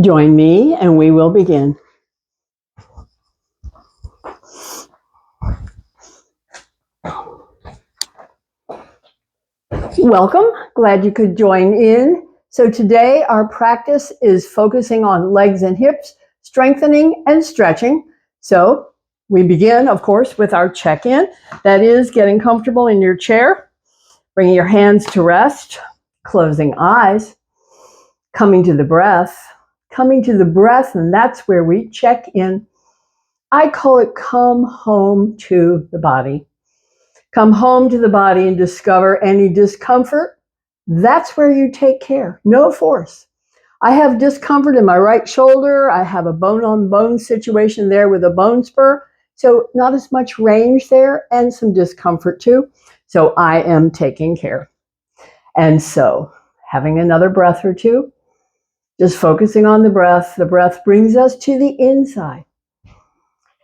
Join me and we will begin. Welcome. Glad you could join in. So today our practice is focusing on legs and hips, strengthening and stretching. So we begin, of course, with our check-in. That is getting comfortable in your chair, bringing your hands to rest, closing eyes, coming to the breath, and that's where we check in. I call it come home to the body. Come home to the body and discover any discomfort. That's where you take care. No force. I have discomfort in my right shoulder. I have a bone-on-bone situation there with a bone spur. So not as much range there and some discomfort too. So I am taking care. And so having another breath or two, just focusing on the breath. The breath brings us to the inside.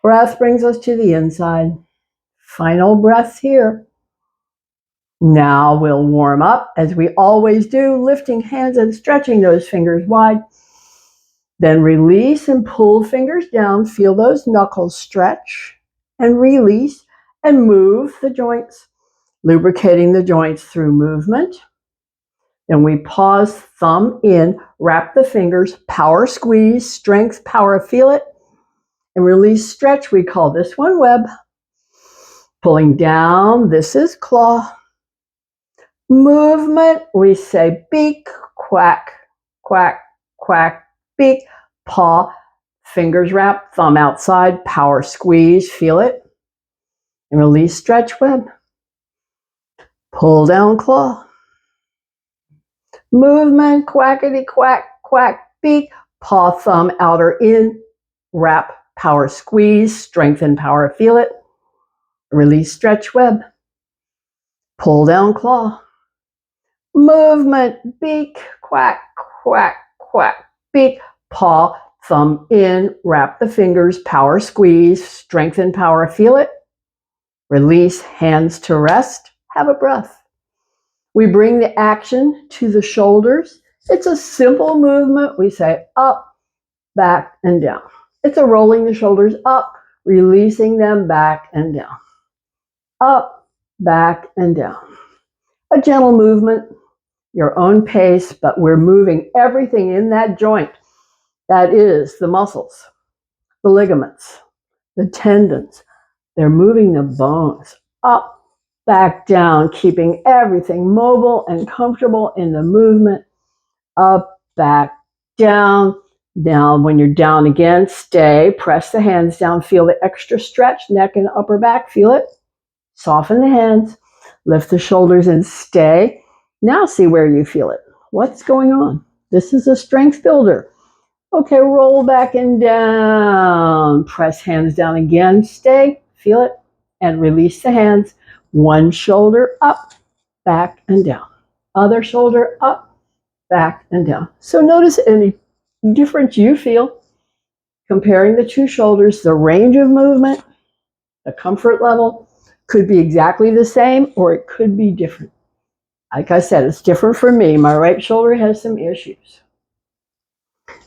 Breath brings us to the inside. Final breath here. Now we'll warm up as we always do, lifting hands and stretching those fingers wide. Then release and pull fingers down. Feel those knuckles stretch and release and move the joints, lubricating the joints through movement. Then we pause, thumb in, wrap the fingers, power squeeze, strength, power, feel it, and release, stretch. We call this one web. Pulling down, this is claw. Movement, we say beak, quack, quack, quack, beak, paw, fingers wrap, thumb outside, power squeeze, feel it, and release, stretch, web. Pull down, claw. Movement, quackity, quack, quack, beak, paw, thumb, outer in, wrap, power squeeze, strengthen, power, feel it, release, stretch, web. Pull down, claw. Movement, beak, quack, quack, quack, beak, paw, thumb in, wrap the fingers, power squeeze, strengthen, power, feel it, release, hands to rest, have a breath. We bring the action to the shoulders. It's a simple movement. We say up, back, and down. It's a rolling the shoulders up, releasing them back and down. Up, back, and down. A gentle movement, your own pace, but we're moving everything in that joint. That is the muscles, the ligaments, the tendons. They're moving the bones up, back, down, keeping everything mobile and comfortable in the movement. Up, back, down. Now, when you're down again, stay, press the hands down, feel the extra stretch, neck and upper back, feel it. Soften the hands, lift the shoulders and stay. Now see where you feel it. What's going on? This is a strength builder. Okay, roll back and down. Press hands down again. Stay, feel it, and release the hands. One shoulder up, back, and down. Other shoulder up, back, and down. So notice any difference you feel comparing the two shoulders, the range of movement, the comfort level could be exactly the same or it could be different. Like I said, it's different for me. My right shoulder has some issues.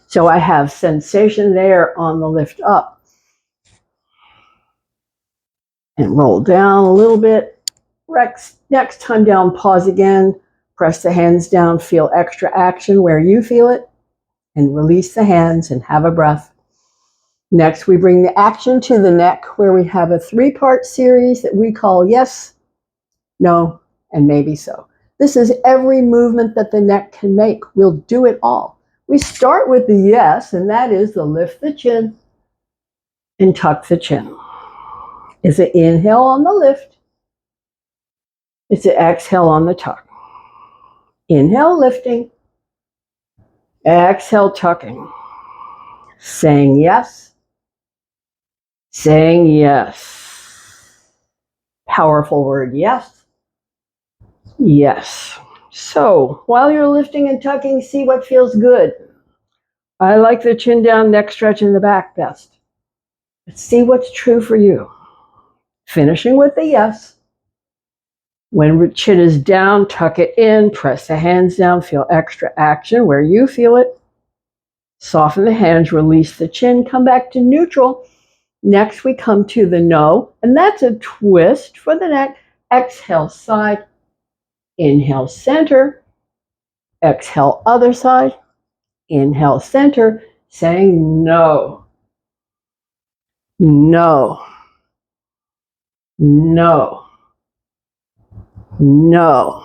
So I have sensation there on the lift up. And roll down a little bit. Next time down, pause again. Press the hands down, feel extra action where you feel it. And release the hands and have a breath. Next, we bring the action to the neck where we have a 3-part series that we call yes, no, and maybe so. This is every movement that the neck can make. We'll do it all. We start with the yes, and that is the lift the chin and tuck the chin. It's an inhale on the lift. It's an exhale on the tuck. Inhale, lifting. Exhale, tucking. Saying yes. Saying yes. Powerful word, yes. Yes. So while you're lifting and tucking, see what feels good. I like the chin down, neck stretch in the back best. Let's see what's true for you. Finishing with the yes. When chin is down, tuck it in, press the hands down, feel extra action where you feel it. Soften the hands, release the chin, come back to neutral. Next, we come to the no, and that's a twist for the neck. Exhale, side. Inhale, center. Exhale, other side. Inhale, center. Saying no. No. No. No.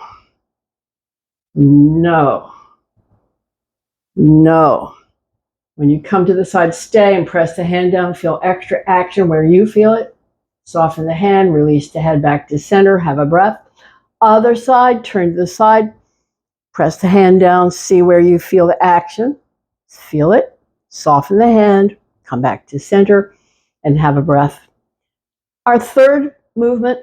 No. No. When you come to the side, stay and press the hand down. Feel extra action where you feel it. Soften the hand, release the head back to center. Have a breath. Other side, turn to the side. Press the hand down. See where you feel the action. Feel it. Soften the hand. Come back to center and have a breath. Our third movement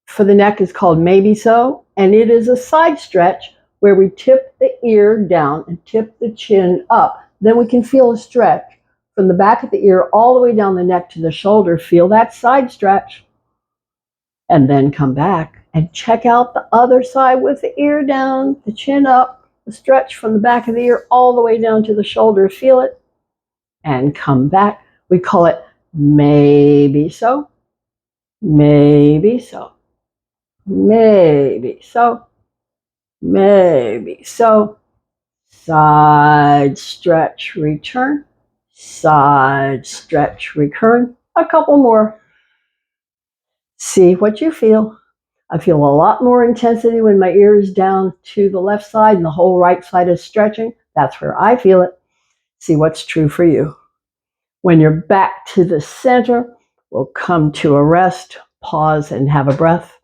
for the neck is called Maybe So, and it is a side stretch where we tip the ear down and tip the chin up. Then we can feel a stretch from the back of the ear all the way down the neck to the shoulder. Feel that side stretch. And then come back and check out the other side with the ear down, the chin up, the stretch from the back of the ear all the way down to the shoulder. Feel it. And come back. We call it Maybe So. Maybe so. Maybe so. Maybe so. Side stretch, return. Side stretch, return. A couple more. See what you feel. I feel a lot more intensity when my ear is down to the left side and the whole right side is stretching. That's where I feel it. See what's true for you. When you're back to the center, we'll come to a rest, pause, and have a breath.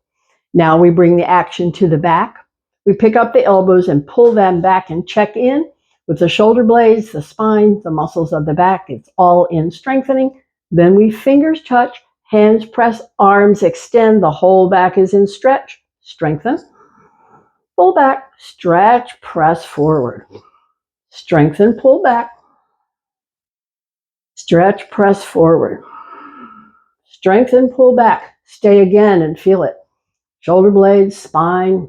Now we bring the action to the back. We pick up the elbows and pull them back and check in with the shoulder blades, the spine, the muscles of the back. It's all in strengthening. Then we fingers touch, hands press, arms extend. The whole back is in stretch. Strengthen. Pull back, stretch, press forward. Strengthen, pull back. Stretch, press forward. Strengthen, pull back. Stay again and feel it. Shoulder blades, spine,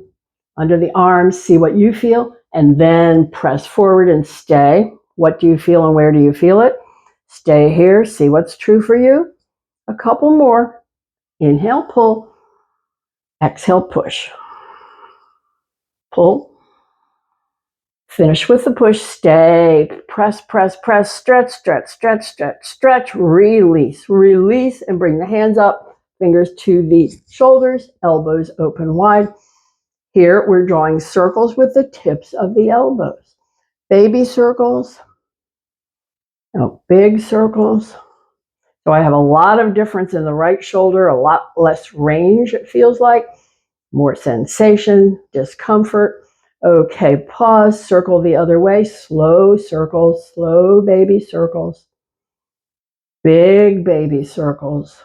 under the arms, see what you feel, and then press forward and stay. What do you feel and where do you feel it? Stay here, see what's true for you. A couple more. Inhale, pull. Exhale, push. Pull. Finish with the push, stay, press, press, press, stretch, stretch, stretch, stretch, stretch, release, release, and bring the hands up, fingers to the shoulders, elbows open wide. Here we're drawing circles with the tips of the elbows. Baby circles, big circles. So I have a lot of difference in the right shoulder, a lot less range it feels like, more sensation, discomfort. Okay, pause, circle the other way, slow circles, slow baby circles, big baby circles,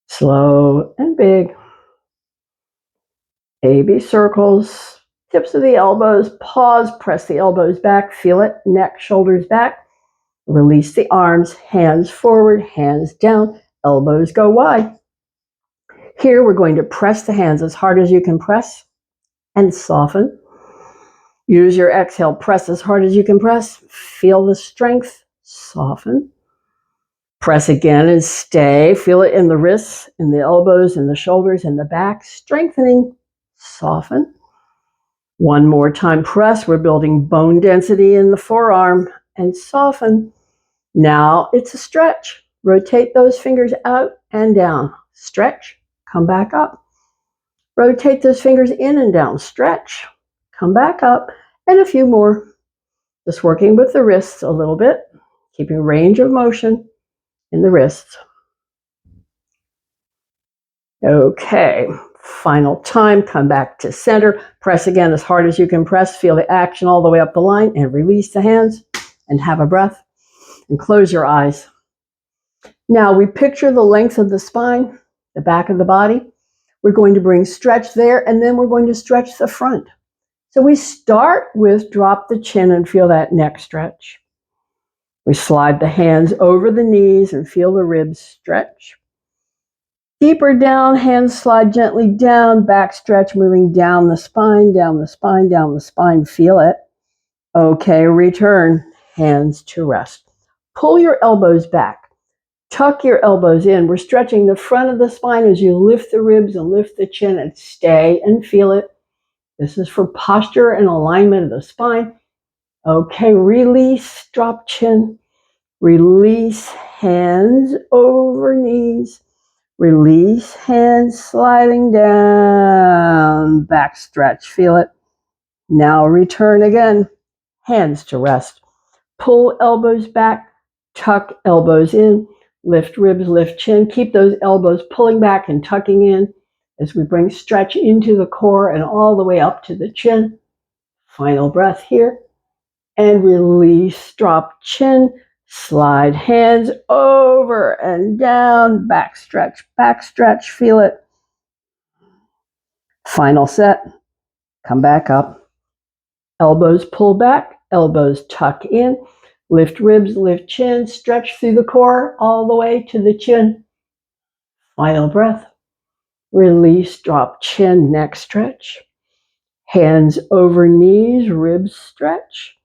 slow and big. Baby circles, tips of the elbows, pause, press the elbows back, feel it, neck, shoulders back, release the arms, hands forward, hands down, elbows go wide. Here we're going to press the hands as hard as you can press and soften. Use your exhale, press as hard as you can press, feel the strength, soften. Press again and stay, feel it in the wrists, in the elbows, in the shoulders, in the back, strengthening, soften. One more time, press. We're building bone density in the forearm and soften. Now it's a stretch. Rotate those fingers out and down. Stretch, come back up. Rotate those fingers in and down. Stretch, come back up. And a few more. Just working with the wrists a little bit, keeping range of motion in the wrists. Okay, final time, come back to center. Press again as hard as you can press. Feel the action all the way up the line and release the hands and have a breath and close your eyes. Now we picture the length of the spine, the back of the body. We're going to bring stretch there and then we're going to stretch the front. So we start with drop the chin and feel that neck stretch. We slide the hands over the knees and feel the ribs stretch. Deeper down, hands slide gently down, back stretch, moving down the spine, down the spine, down the spine. Feel it. Okay, return. Hands to rest. Pull your elbows back. Tuck your elbows in. We're stretching the front of the spine as you lift the ribs and lift the chin and stay and feel it. This is for posture and alignment of the spine. Okay, release, drop chin. Release, hands over knees. Release, hands sliding down. Back stretch, feel it. Now return again. Hands to rest. Pull elbows back, tuck elbows in, lift ribs, lift chin. Keep those elbows pulling back and tucking in as we bring stretch into the core and all the way up to the chin. Final breath here. And release, drop chin, slide hands over and down, back stretch, feel it. Final set. Come back up. Elbows pull back, elbows tuck in. Lift ribs, lift chin, stretch through the core all the way to the chin. Final breath. Release, drop chin, neck stretch. Hands over knees, ribs stretch.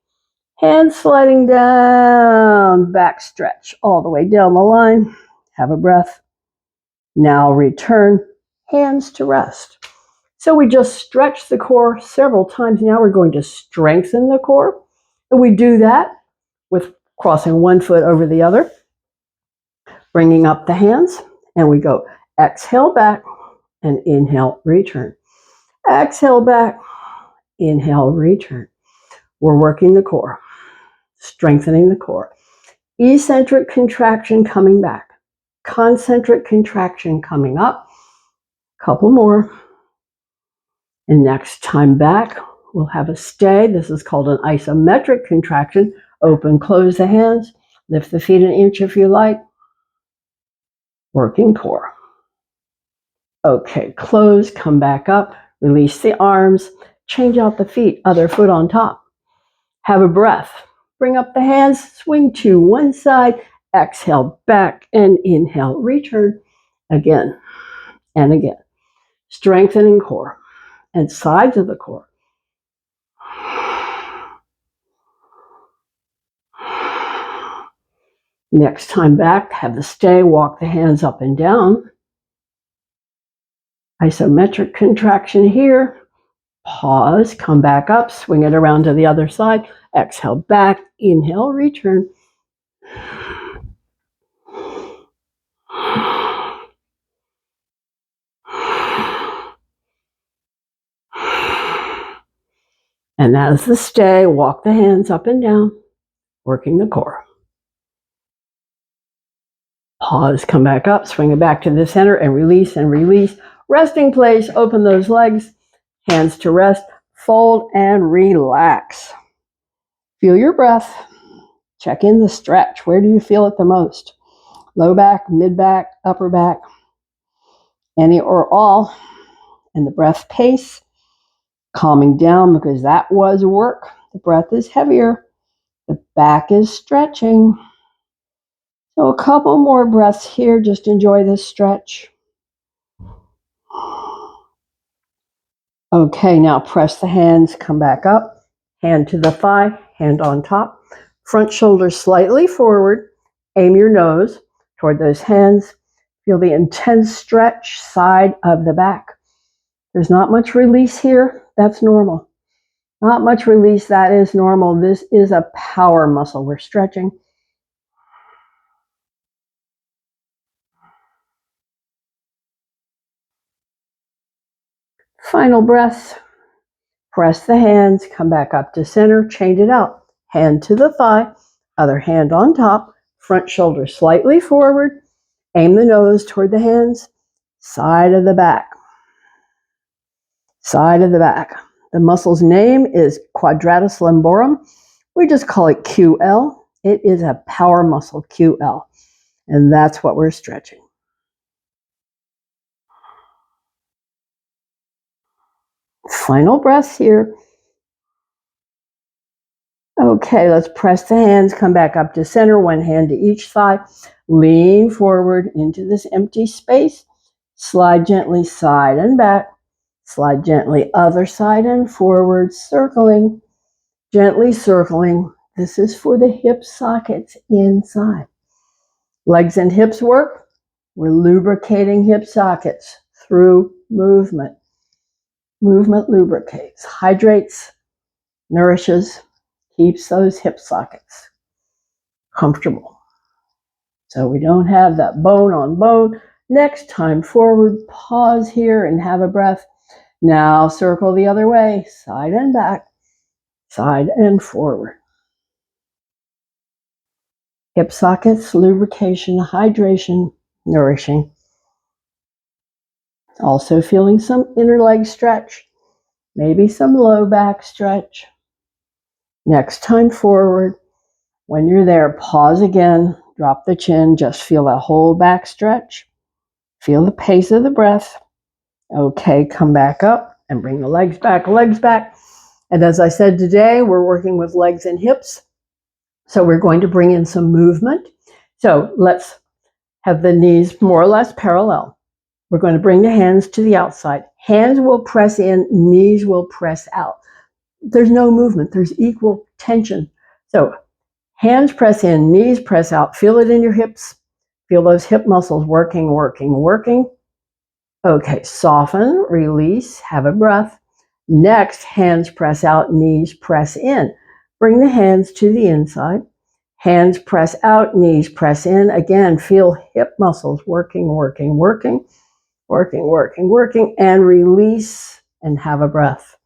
Hands sliding down, back stretch all the way down the line. Have a breath. Now return, hands to rest. So we just stretched the core several times. Now we're going to strengthen the core. And we do that with crossing one foot over the other, bringing up the hands, and we go exhale back and inhale, return. Exhale back, inhale, return. We're working the core, strengthening the core. Eccentric contraction coming back. Concentric contraction coming up. Couple more. And next time back, we'll have a stay. This is called an isometric contraction. Open, close the hands. Lift the feet an inch if you like. Working core. Okay, close, come back up. Release the arms. Change out the feet, other foot on top. Have a breath. Bring up the hands. Swing to one side. Exhale back and inhale. Return again and again. Strengthening core and sides of the core. Next time back, have the stay, walk the hands up and down. Isometric contraction here. Pause, come back up, swing it around to the other side. Exhale back, inhale, return. And as the stay, walk the hands up and down, working the core. Pause, come back up, swing it back to the center and release and release. Resting place, open those legs, hands to rest, fold and relax. Feel your breath. Check in the stretch. Where do you feel it the most? Low back, mid back, upper back, any or all. And the breath pace, calming down because that was work. The breath is heavier. The back is stretching. So a couple more breaths here. Just enjoy this stretch. Okay, now press the hands, come back up. Hand to the thigh, hand on top. Front shoulders slightly forward. Aim your nose toward those hands. Feel the intense stretch, side of the back. There's not much release here. That's normal. Not much release. That is normal. This is a power muscle we're stretching. Final breath. Press the hands, come back up to center, change it out. Hand to the thigh, other hand on top, front shoulder slightly forward. Aim the nose toward the hands, side of the back. Side of the back. The muscle's name is quadratus lumborum. We just call it QL. It is a power muscle, QL. And that's what we're stretching. Final breath here. Okay, let's press the hands, come back up to center, one hand to each thigh. Lean forward into this empty space. Slide gently side and back. Slide gently other side and forward, circling. Gently circling. This is for the hip sockets inside. Legs and hips work. We're lubricating hip sockets through movement. Movement lubricates, hydrates, nourishes, keeps those hip sockets comfortable. So we don't have that bone on bone. Next time forward, pause here and have a breath. Now circle the other way, side and back, side and forward. Hip sockets, lubrication, hydration, nourishing. Also feeling some inner leg stretch, maybe some low back stretch. Next time forward, when you're there, pause again, drop the chin, just feel that whole back stretch. Feel the pace of the breath. Okay, come back up and bring the legs back, legs back. And as I said today, we're working with legs and hips. So we're going to bring in some movement. So let's have the knees more or less parallel. We're going to bring the hands to the outside. Hands will press in, knees will press out. There's no movement, there's equal tension. So hands press in, knees press out. Feel it in your hips. Feel those hip muscles working, working, working. Okay, soften, release, have a breath. Next, hands press out, knees press in. Bring the hands to the inside. Hands press out, knees press in. Again, feel hip muscles working, working, working, working, working, working, and release and have a breath.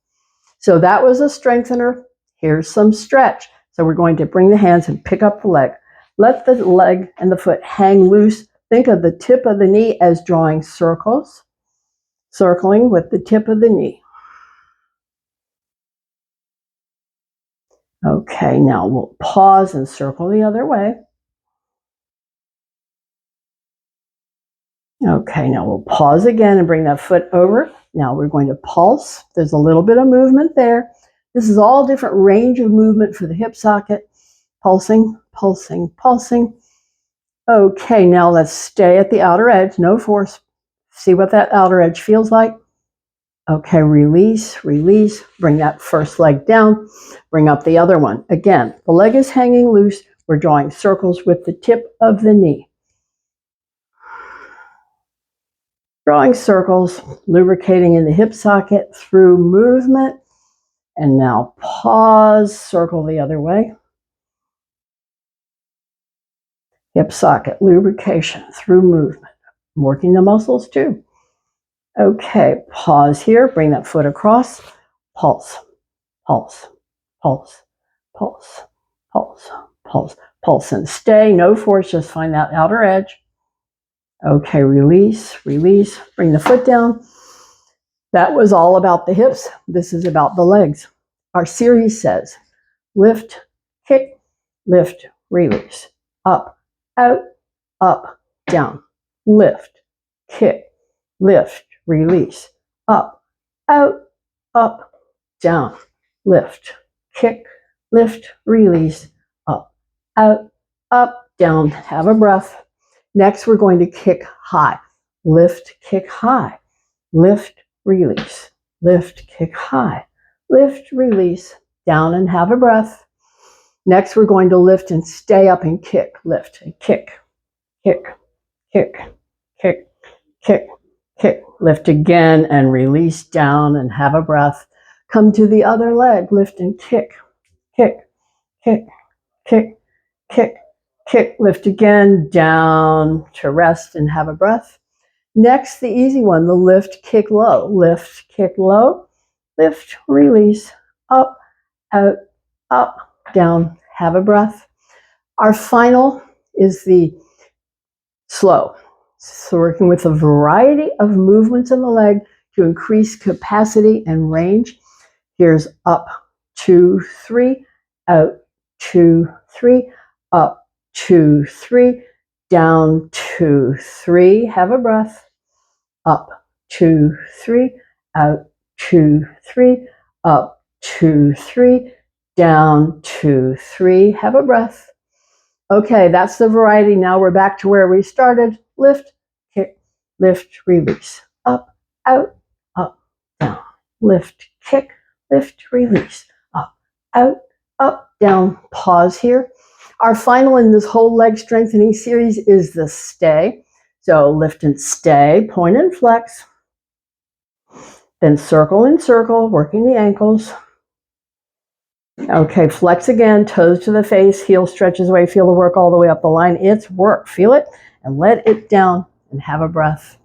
So that was a strengthener. Here's some stretch. So we're going to bring the hands and pick up the leg. Let the leg and the foot hang loose. Think of the tip of the knee as drawing circles, circling with the tip of the knee. Okay, now we'll pause and circle the other way. Okay, now we'll pause again and bring that foot over. Now we're going to pulse. There's a little bit of movement there. This is all different range of movement for the hip socket. Pulsing, pulsing, pulsing. Okay, now let's stay at the outer edge, no force. See what that outer edge feels like. Okay, release, release. Bring that first leg down. Bring up the other one. Again, the leg is hanging loose. We're drawing circles with the tip of the knee. Drawing circles, lubricating in the hip socket through movement. And now pause, circle the other way. Hip socket, lubrication through movement. Working the muscles too. Okay, pause here, bring that foot across. Pulse, pulse, pulse, pulse, pulse, pulse, pulse, and stay. No force, just find that outer edge. Okay, release, release, bring the foot down. That was all about the hips. This is about the legs. Our series says lift, kick, lift, release. Up, out, up, down. Lift, kick, lift, release. Up, out, up, down. Lift, kick, lift, release. Up, out, up, down. Have a breath. Next, we're going to kick high. Lift, kick high. Lift, release. Lift, kick high. Lift, release. Down and have a breath. Next, we're going to lift and stay up and kick. Lift and kick, kick, kick, kick, kick, kick. Lift again and release down and have a breath. Come to the other leg. Lift and kick, kick, kick, kick, kick, kick. Lift again, down to rest and have a breath. Next, the easy one, the lift, kick low. Lift, kick low. Lift, release. Up, out, up, down. Have a breath. Our final is the slow. So working with a variety of movements in the leg to increase capacity and range. Here's up, 2, 3, out, 2, 3, up, 2, 3, down, 2, 3. Have a breath. Up, 2, 3, out, 2, 3, up, 2, 3, down, 2, 3. Have a breath. Okay, that's the variety. Now we're back to where we started. Lift, kick, lift, release. Up, out, up, down. Lift, kick, lift, release. Up, out, up, down, pause here. Our final in this whole leg strengthening series is the stay. So lift and stay, point and flex. Then circle and circle, working the ankles. Okay, flex again, toes to the face, heel stretches away, feel the work all the way up the line. It's work, feel it, and let it down and have a breath.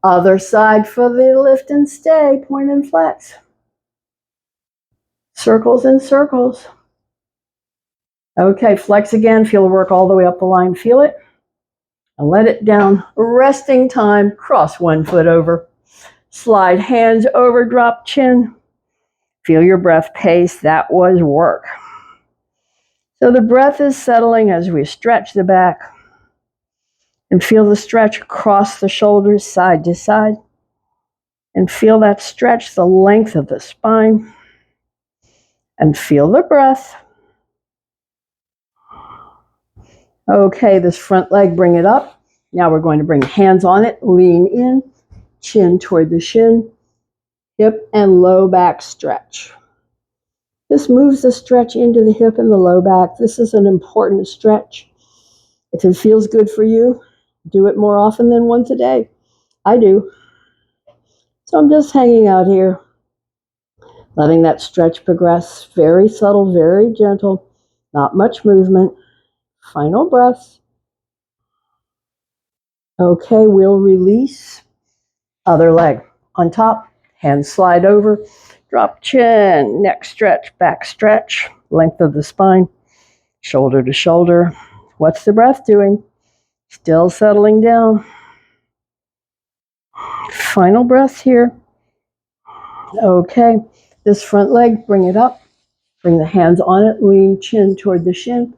Other side for the lift and stay, point and flex. Circles and circles. Okay, flex again, feel the work all the way up the line, feel it, and let it down. Resting time, cross one foot over. Slide hands over, drop chin. Feel your breath pace, that was work. So the breath is settling as we stretch the back and feel the stretch across the shoulders, side to side. And feel that stretch, the length of the spine. And feel the breath. Okay, this front leg, bring it up. Now we're going to bring hands on it, lean in, chin toward the shin, hip and low back stretch. This moves the stretch into the hip and the low back. This is an important stretch. If it feels good for you, do it more often than once a day. I do. So I'm just hanging out here, letting that stretch progress. Very subtle, very gentle, not much movement. Final breath. Okay, we'll release. Other leg on top, hands slide over, drop chin, neck stretch, back stretch, length of the spine, shoulder to shoulder. What's the breath doing? Still settling down. Final breath here. Okay, this front leg, bring it up, bring the hands on it, lean chin toward the shin,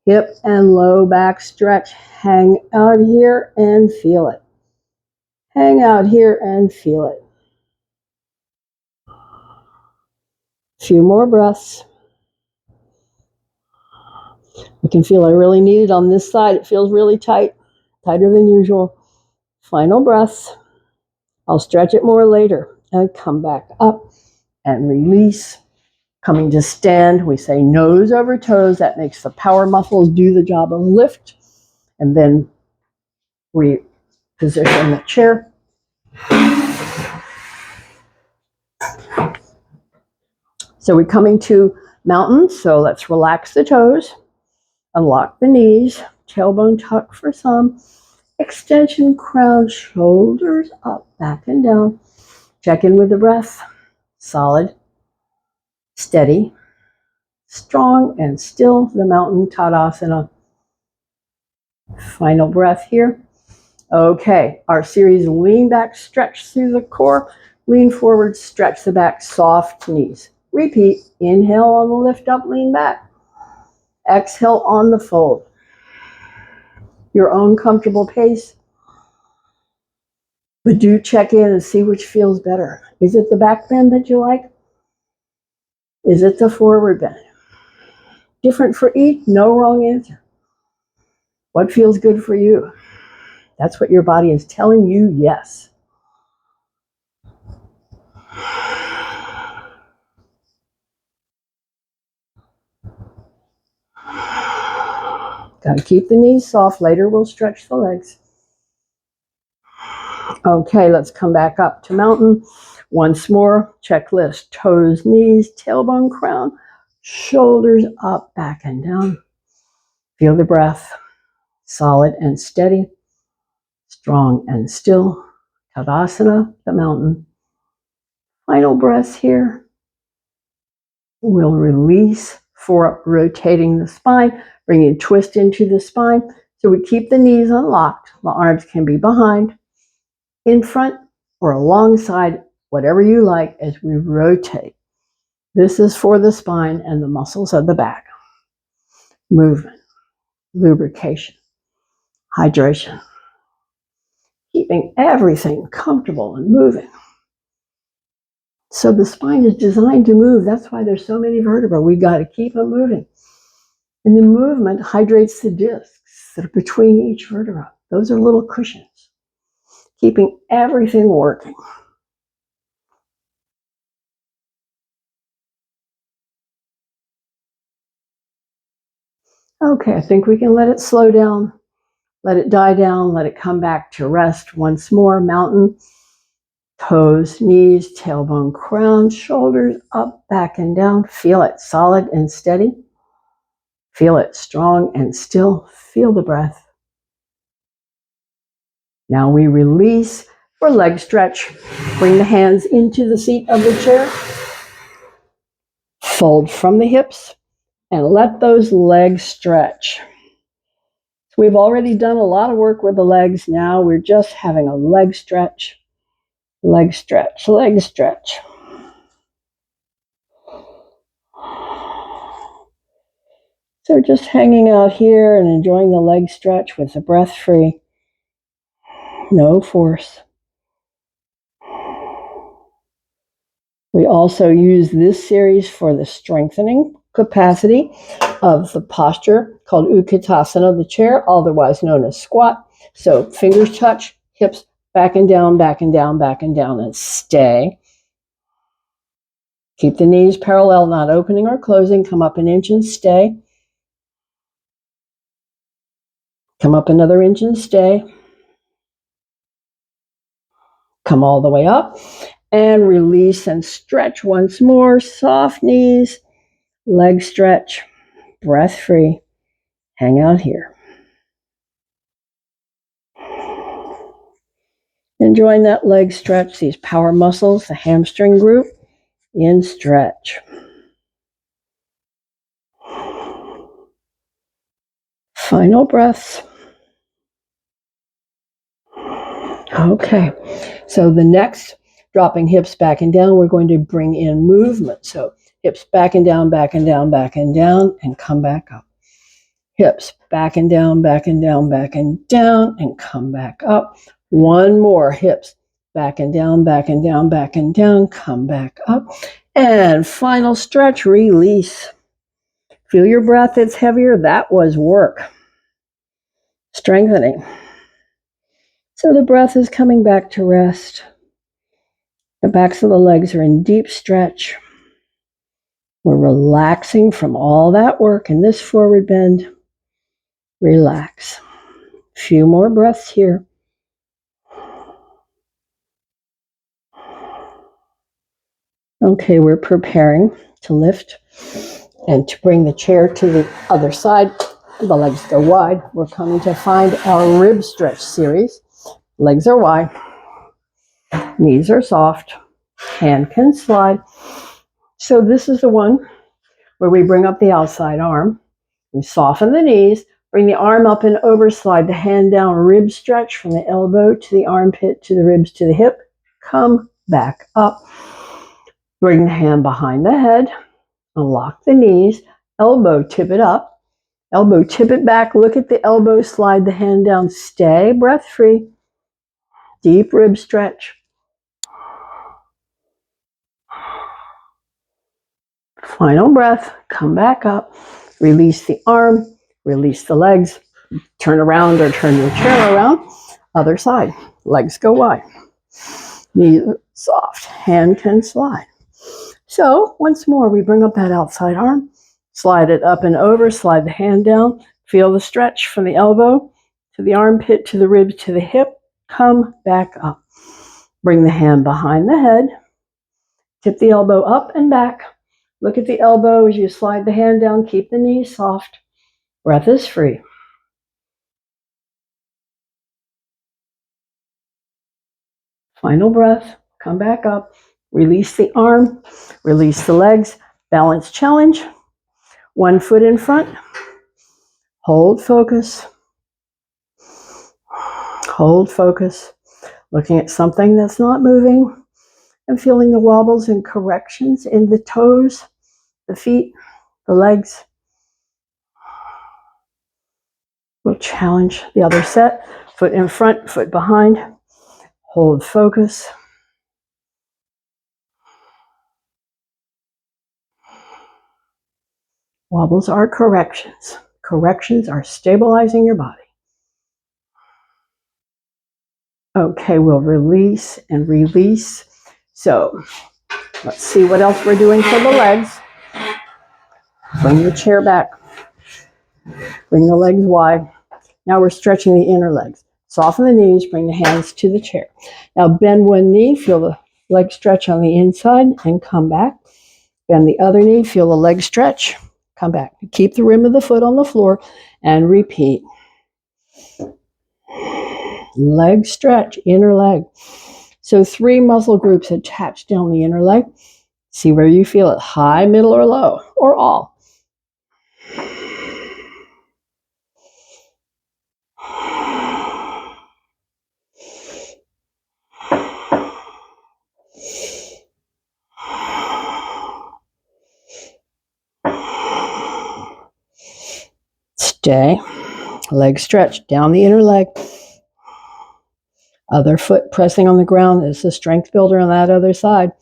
hip and low back stretch. Hang out here and feel it. Hang out here and feel it. Few more breaths. I can feel I really need it on this side. It feels really tight, tighter than usual. Final breaths. I'll stretch it more later and come back up and release. Coming to stand, we say nose over toes. That makes the power muscles do the job of lift. And then reposition the chair. So we're coming to mountain. So let's relax the toes, unlock the knees, tailbone tuck for some. Extension, crown, shoulders up, back and down. Check in with the breath. Solid, steady, strong, and still. The mountain Tadasana. Final breath here. Okay, our series, lean back, stretch through the core. Lean forward, stretch the back, soft knees. Repeat. Inhale on the lift up, lean back. Exhale on the fold. Your own comfortable pace. But do check in and see which feels better. Is it the back bend that you like? Is it the forward bend? Different for each, no wrong answer. What feels good for you? That's what your body is telling you, yes. Got to keep the knees soft. Later we'll stretch the legs. Okay, let's come back up to mountain. Once more, checklist. Toes, knees, tailbone, crown, shoulders up, back and down. Feel the breath. Solid and steady. Strong and still. Tadasana, the mountain. Final breath here. We'll release for rotating the spine, bringing twist into the spine. So we keep the knees unlocked. The arms can be behind, in front, or alongside, whatever you like as we rotate. This is for the spine and the muscles of the back. Movement, lubrication, hydration. Keeping everything comfortable and moving. So the spine is designed to move. That's why there's so many vertebrae. We got to keep them moving. And the movement hydrates the discs that are between each vertebra. Those are little cushions, keeping everything working. Okay, I think we can let it slow down, let it die down, let it come back to rest once more. Mountain, toes, knees, tailbone, crown, shoulders up, back and down. Feel it solid and steady. Feel it strong and still. Feel the breath. Now we release for leg stretch. Bring the hands into the seat of the chair. Fold from the hips and let those legs stretch. So we've already done a lot of work with the legs. Now we're just having a leg stretch, leg stretch, leg stretch. So just hanging out here and enjoying the leg stretch with the breath free. No force. We also use this series for the strengthening capacity of the posture called Utkatasana, the chair, otherwise known as squat. So fingers touch, hips back and down, back and down, back and down, and stay. Keep the knees parallel, not opening or closing. Come up an inch and stay. Come up another inch and stay. Come all the way up and release and stretch once more. Soft knees, leg stretch, breath free. Hang out here. Enjoying that leg stretch, these power muscles, the hamstring group, in stretch. Final breaths. Okay, so the next, dropping hips back and down, we're going to bring in movement. So hips back and down, back and down, back and down, and come back up. Hips back and down, back and down, back and down, and come back up. One more, hips back and down, back and down, back and down, come back up. And final stretch, release. Feel your breath, it's heavier. That was work. Strengthening. So the breath is coming back to rest. The backs of the legs are in deep stretch. We're relaxing from all that work in this forward bend. Relax. A few more breaths here. Okay, we're preparing to lift and to bring the chair to the other side. The legs go wide. We're coming to find our rib stretch series. Legs are wide. Knees are soft. Hand can slide. So this is the one where we bring up the outside arm. We soften the knees. Bring the arm up and over. Slide the hand down. Rib stretch from the elbow to the armpit to the ribs to the hip. Come back up. Bring the hand behind the head. Unlock the knees. Elbow tip it up. Elbow tip it back. Look at the elbow. Slide the hand down. Stay breath free. Deep rib stretch. Final breath. Come back up. Release the arm. Release the legs. Turn around or turn your chair around. Other side. Legs go wide. Knees soft. Hand can slide. So once more, we bring up that outside arm. Slide it up and over. Slide the hand down. Feel the stretch from the elbow to the armpit to the ribs to the hip. Come back up. Bring the hand behind the head. Tip the elbow up and back. Look at the elbow as you slide the hand down. Keep the knees soft. Breath is free. Final breath. Come back up. Release the arm. Release the legs. Balance challenge. One foot in front. Hold focus. Hold focus. Looking at something that's not moving and feeling the wobbles and corrections in the toes, the feet, the legs. We'll challenge the other set. Foot in front, foot behind. Hold focus. Wobbles are corrections. Corrections are stabilizing your body. Okay, we'll release and release. So let's see what else we're doing for the legs. Bring the chair back. Bring the legs wide. Now we're stretching the inner legs. Soften the knees, bring the hands to the chair. Now bend one knee, feel the leg stretch on the inside and come back. Bend the other knee, feel the leg stretch, come back. Keep the rim of the foot on the floor and repeat. Leg stretch, inner leg. So 3 muscle groups attached down the inner leg. See where you feel it, high, middle, or low, or all. Stay. Leg stretch down the inner leg. Other foot pressing on the ground is the strength builder on that other side.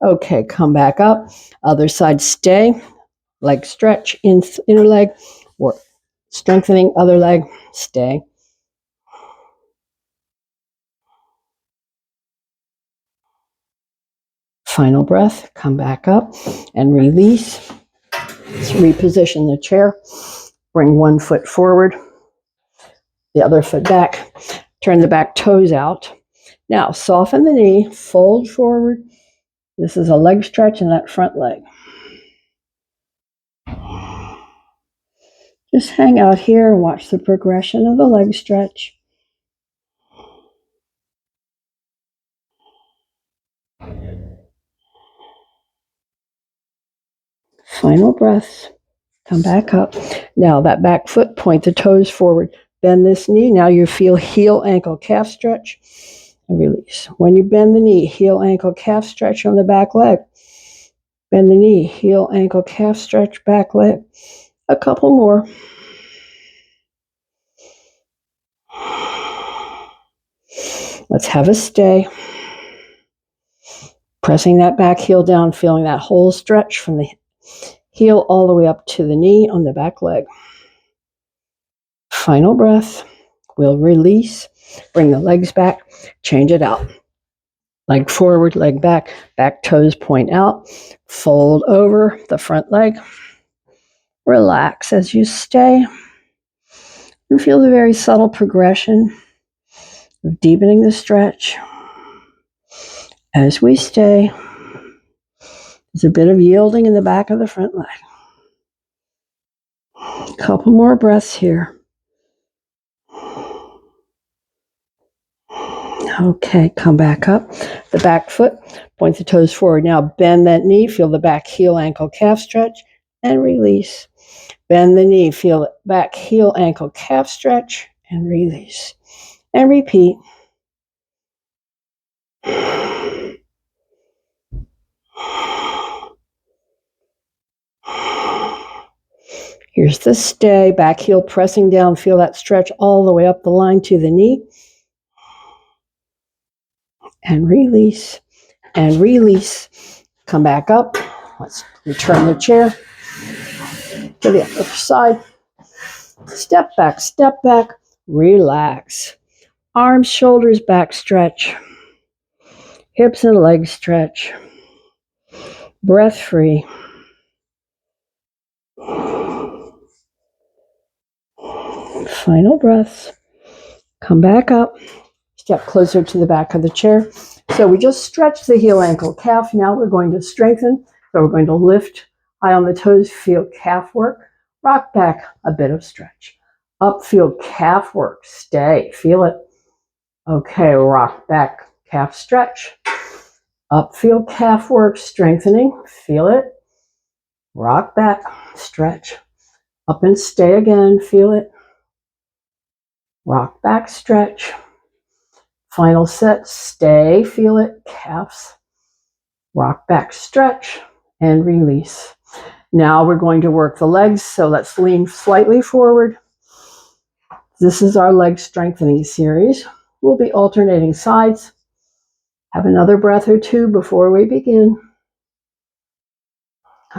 Okay, come back up. Other side, stay. Leg stretch, inner leg. Work. Strengthening other leg, stay. Final breath, come back up and release. Let's reposition the chair. Bring one foot forward, the other foot back. Turn the back toes out. Now, soften the knee, fold forward. This is a leg stretch in that front leg. Just hang out here and watch the progression of the leg stretch. Final breath. Come back up. Now that back foot, point the toes forward. Bend this knee. Now you feel heel, ankle, calf stretch and release. When you bend the knee, heel, ankle, calf stretch on the back leg. Bend the knee, heel, ankle, calf stretch, back leg. A couple more. Let's have a stay. Pressing that back heel down, feeling that whole stretch from the heel all the way up to the knee on the back leg. Final breath. We'll release. Bring the legs back. Change it out. Leg forward, leg back. Back toes point out. Fold over the front leg. Relax as you stay. And feel the very subtle progression of deepening the stretch. As we stay, there's a bit of yielding in the back of the front leg. A couple more breaths here. Okay, come back up. The back foot, point the toes forward. Now bend that knee, feel the back heel, ankle, calf stretch, and release. Bend the knee, feel it back heel, ankle, calf stretch, and release. And repeat. Here's the stay, back heel pressing down, feel that stretch all the way up the line to the knee. And release, and release. Come back up. Let's return the chair to the other side. Step back, relax. Arms, shoulders, back stretch. Hips and legs stretch. Breath free. Final breaths. Come back up. Step closer to the back of the chair. So we just stretched the heel, ankle, calf. Now we're going to strengthen. So we're going to lift high on the toes, feel calf work. Rock back, a bit of stretch. Up, feel calf work. Stay, feel it. Okay, rock back, calf stretch. Up, feel calf work, strengthening. Feel it. Rock back, stretch. Up and stay again, feel it. Rock back, stretch. Final set, stay, feel it, calves. Rock back, stretch, and release. Now we're going to work the legs, so let's lean slightly forward. This is our leg strengthening series. We'll be alternating sides. Have another breath or two before we begin.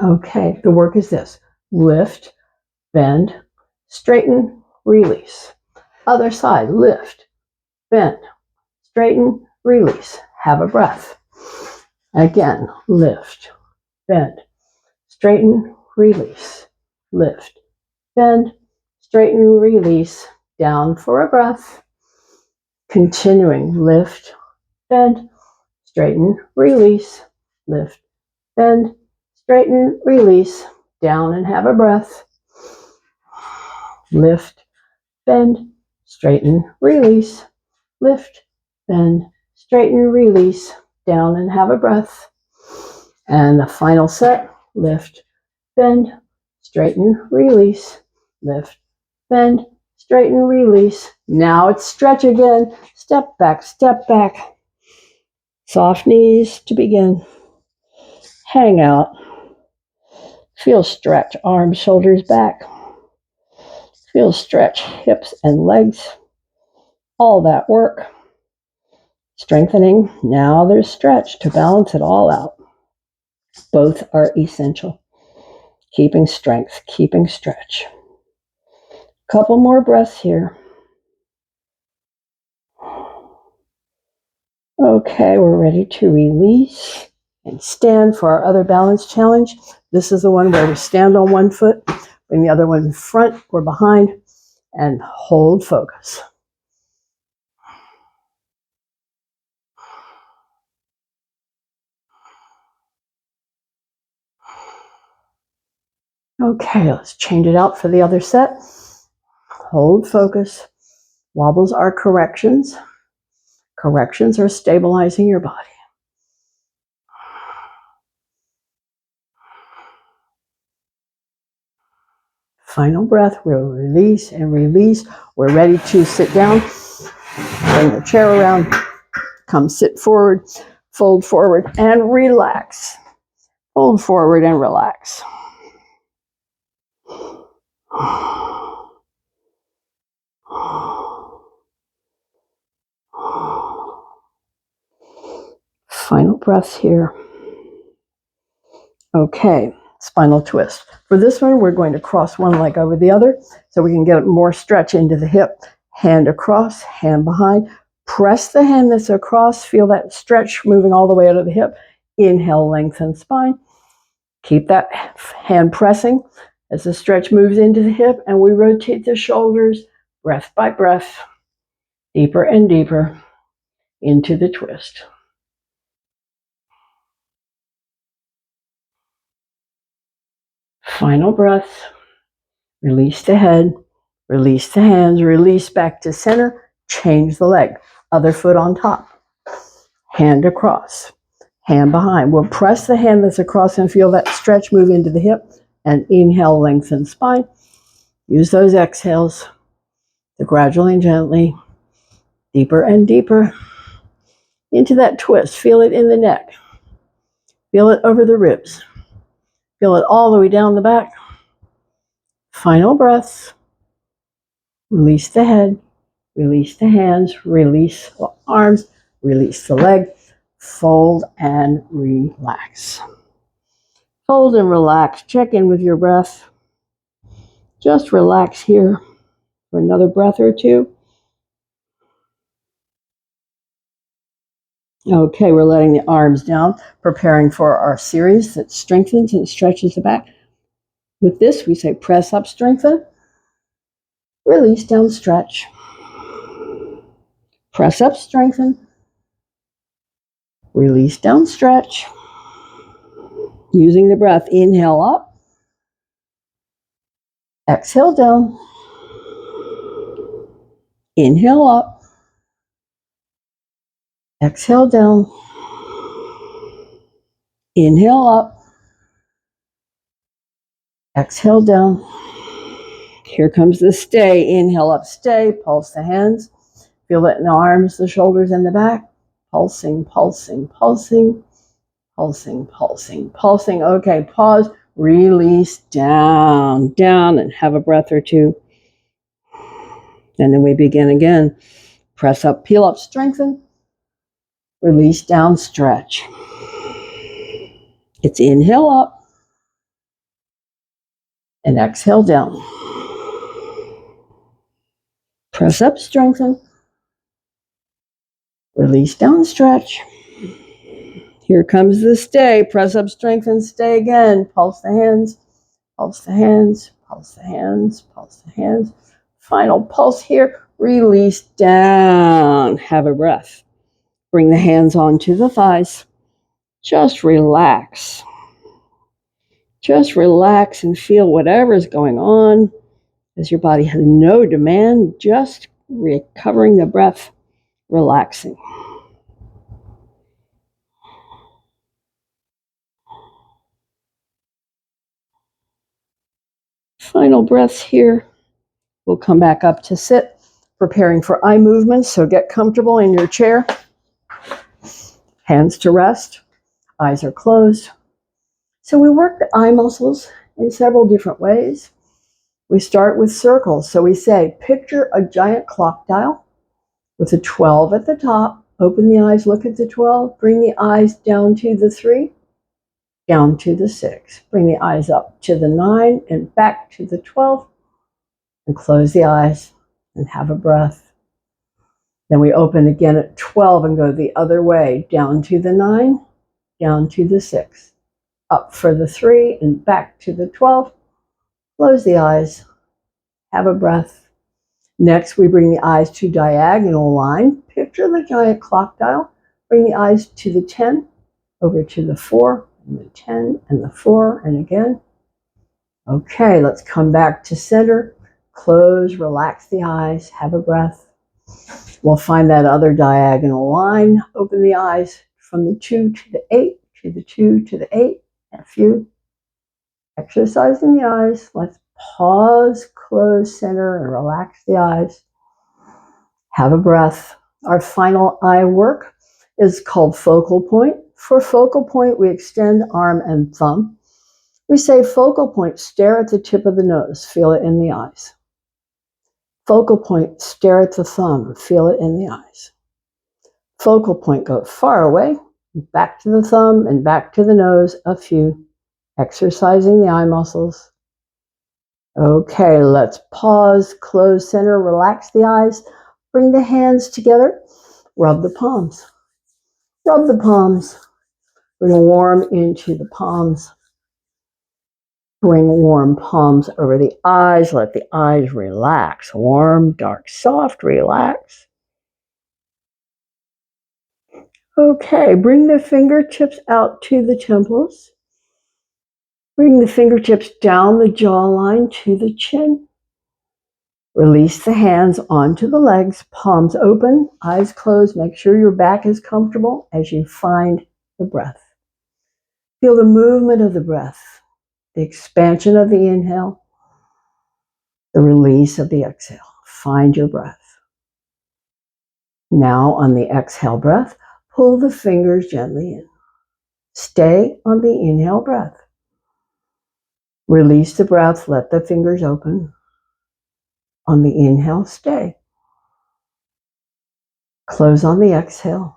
Okay, the work is this. Lift, bend, straighten, release. Other side, lift, bend, straighten, release. Have a breath. Again, lift, bend, straighten, release. Lift, bend, straighten, release, down for a breath. Continuing, lift, bend, straighten, release, lift, bend, straighten, release, down and have a breath. Lift, bend, straighten, release, lift, bend, straighten, release, down and have a breath. And the final set, lift, bend, straighten, release, lift, bend, straighten, release. Now it's stretch again. Step back, step back. Soft knees to begin. Hang out. Feel stretch, arms, shoulders back. Feel stretch, hips and legs. All that work. Strengthening. Now there's stretch to balance it all out. Both are essential. Keeping strength, keeping stretch. Couple more breaths here. Okay, we're ready to release and stand for our other balance challenge. This is the one where we stand on one foot, bring the other one in front or behind, and hold focus. Okay, let's change it out for the other set. Hold focus. Wobbles are corrections. Corrections are stabilizing your body. Final breath, we'll release and release. We're ready to sit down. Bring the chair around. Come sit forward, fold forward, and relax. Fold forward and relax. Final breath here. Okay, spinal twist. For this one, we're going to cross one leg over the other so we can get more stretch into the hip. Hand across, hand behind. Press the hand that's across. Feel that stretch moving all the way out of the hip. Inhale, lengthen spine. Keep that hand pressing as the stretch moves into the hip, and we rotate the shoulders breath by breath, deeper and deeper into the twist. Final breath. Release the head, release the hands, release back to center, change the leg. Other foot on top. Hand across, hand behind. We'll press the hand that's across and feel that stretch move into the hip, and inhale, lengthen spine. Use those exhales to gradually and gently, deeper and deeper into that twist. Feel it in the neck. Feel it over the ribs. Feel it all the way down the back. Final breath. Release the head, release the hands, release the arms, release the leg. Fold and relax. Fold and relax. Check in with your breath. Just relax here for another breath or two. Okay, we're letting the arms down, preparing for our series that strengthens and stretches the back. With this, we say press up, strengthen, release down, stretch. Press up, strengthen, release down, stretch. Using the breath, inhale up, exhale down, inhale up, exhale down, inhale up, exhale down. Here comes the stay. Inhale up, stay, pulse the hands. Feel it in the arms, the shoulders, and the back. Pulsing, pulsing, pulsing, pulsing, pulsing, pulsing. Okay, pause, release, down, down, and have a breath or two. And then we begin again. Press up, peel up, strengthen. Release down, stretch. It's inhale up and exhale down. Press up, strengthen. Release down, stretch. Here comes the stay. Press up, strengthen, stay again. Pulse the hands, pulse the hands, Pulse the hands, pulse the hands. Final pulse here. Release down. Have a breath. Bring the hands onto the thighs. Just relax. Just relax and feel whatever is going on as your body has no demand, just recovering the breath, relaxing. Final breaths here. We'll come back up to sit, preparing for eye movements, so get comfortable in your chair. Hands to rest, eyes are closed. So we work the eye muscles in several different ways. We start with circles. So we say, picture a giant clock dial with a 12 at the top. Open the eyes, look at the 12. Bring the eyes down to the 3, down to the 6. Bring the eyes up to the 9 and back to the 12. And close the eyes and have a breath. Then we open again at 12 and go the other way, down to the 9, down to the 6. Up for the 3 and back to the 12. Close the eyes. Have a breath. Next, we bring the eyes to diagonal line. Picture the giant clock dial. Bring the eyes to the 10, over to the 4, and the 10, and the 4, and again. Okay, let's come back to center. Close, relax the eyes, have a breath. We'll find that other diagonal line. Open the eyes from the 2 to the 8, to the 2 to the 8, and a few. Exercising the eyes. Let's pause, close, center, and relax the eyes. Have a breath. Our final eye work is called focal point. For focal point, we extend arm and thumb. We say focal point, stare at the tip of the nose, feel it in the eyes. Focal point, stare at the thumb, feel it in the eyes. Focal point, go far away, back to the thumb and back to the nose, a few. Exercising the eye muscles. Okay, let's pause, close, center, relax the eyes. Bring the hands together, rub the palms. Rub the palms. Bring warm into the palms. Bring warm palms over the eyes. Let the eyes relax. Warm, dark, soft, relax. Okay, bring the fingertips out to the temples. Bring the fingertips down the jawline to the chin. Release the hands onto the legs, palms open, eyes closed. Make sure your back is comfortable as you find the breath. Feel the movement of the breath, the expansion of the inhale, the release of the exhale. Find your breath. Now on the exhale breath, pull the fingers gently in. Stay on the inhale breath. Release the breath, let the fingers open. On the inhale, stay. Close on the exhale.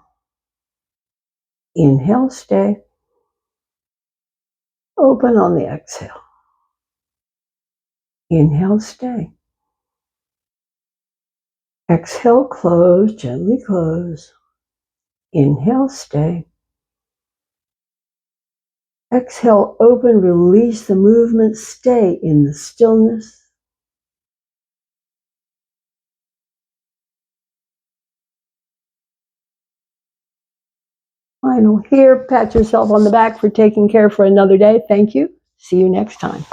Inhale, stay. Open on the exhale. Inhale, stay. Exhale, close, gently close. Inhale, stay. Exhale, open, release the movement, stay in the stillness. Final here. Pat yourself on the back for taking care for another day. Thank you. See you next time.